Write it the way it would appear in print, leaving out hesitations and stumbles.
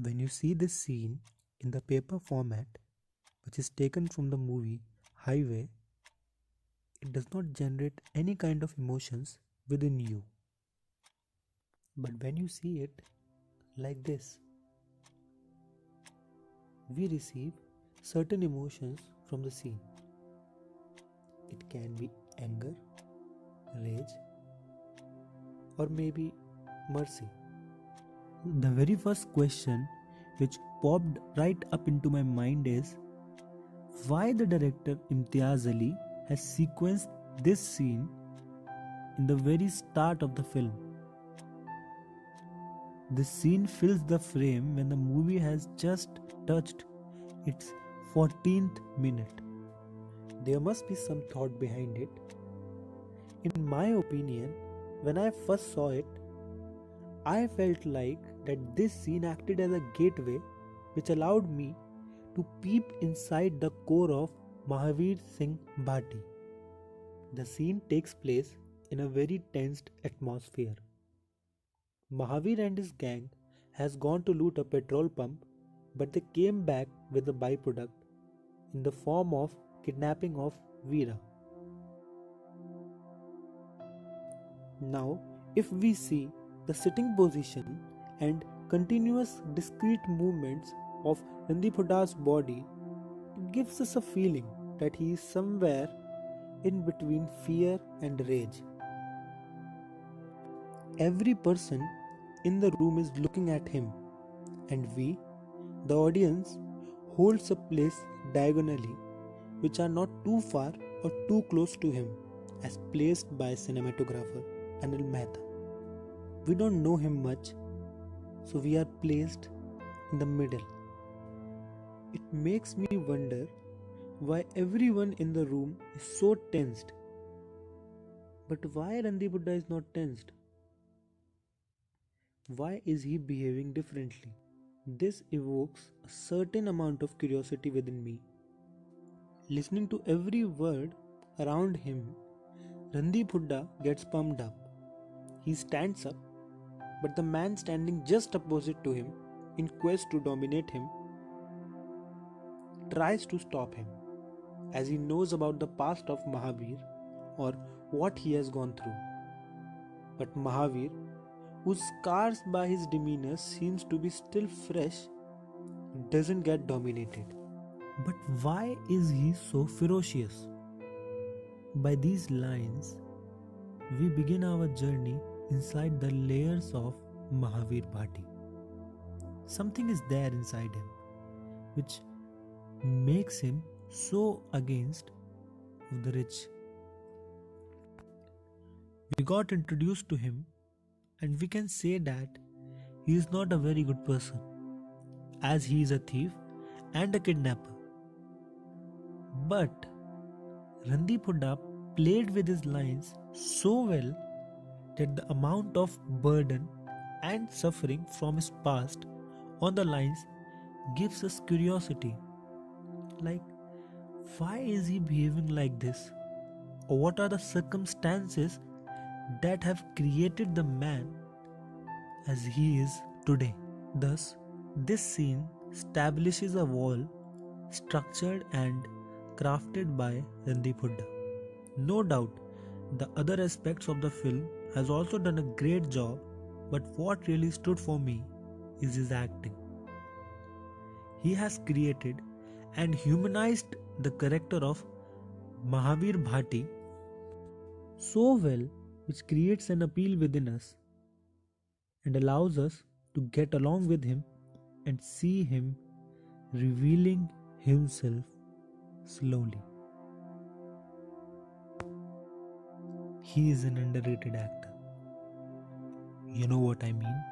When you see this scene in the paper format, which is taken from the movie Highway, it does not generate any kind of emotions within you. But when you see it like this, we receive certain emotions from the scene. It can be anger, rage, or maybe mercy. The very first question which popped right up into my mind is why the director Imtiaz Ali has sequenced this scene in the very start of the film. This scene fills the frame when the movie has just touched its 14th minute. There must be some thought behind it. In my opinion, when I first saw it, I felt like that this scene acted as a gateway which allowed me to peep inside the core of Mahavir Singh Bhati. The scene takes place in a very tensed atmosphere. Mahavir and his gang has gone to loot a petrol pump, but they came back with a byproduct in the form of kidnapping of Veera. Now, if we see the sitting position and continuous discrete movements of Randeep Huda's body, it gives us a feeling that he is somewhere in between fear and rage. Every person in the room is looking at him, and we, the audience, holds a place diagonally which are not too far or too close to him, as placed by cinematographer Anil Mehta. We don't know him much, so we are placed in the middle. It makes me wonder why everyone in the room is so tensed. But why Randeep Hooda is not tensed? Why is he behaving differently? This evokes a certain amount of curiosity within me. Listening to every word around him, Randeep Hooda gets pumped up. He stands up, but the man standing just opposite to him, in quest to dominate him, tries to stop him, as he knows about the past of Mahavir or what he has gone through. But Mahavir, whose scars by his demeanor seems to be still fresh, doesn't get dominated. But why is he so ferocious? By these lines, we begin our journey inside the layers of Mahavir Bhati. Something is there inside him which makes him so against the rich. We got introduced to him, and we can say that he is not a very good person, as he is a thief and a kidnapper. But Randeep Hooda played with his lines so well that the amount of burden and suffering from his past on the lines gives us curiosity. Like, why is he behaving like this? Or what are the circumstances that have created the man as he is today? Thus, this scene establishes a wall structured and crafted by Randeep Hooda. No doubt, the other aspects of the film has also done a great job, but what really stood for me is his acting. He has created and humanized the character of Mahavir Bhati so well, which creates an appeal within us and allows us to get along with him and see him revealing himself slowly. He is an underrated actor. You know what I mean?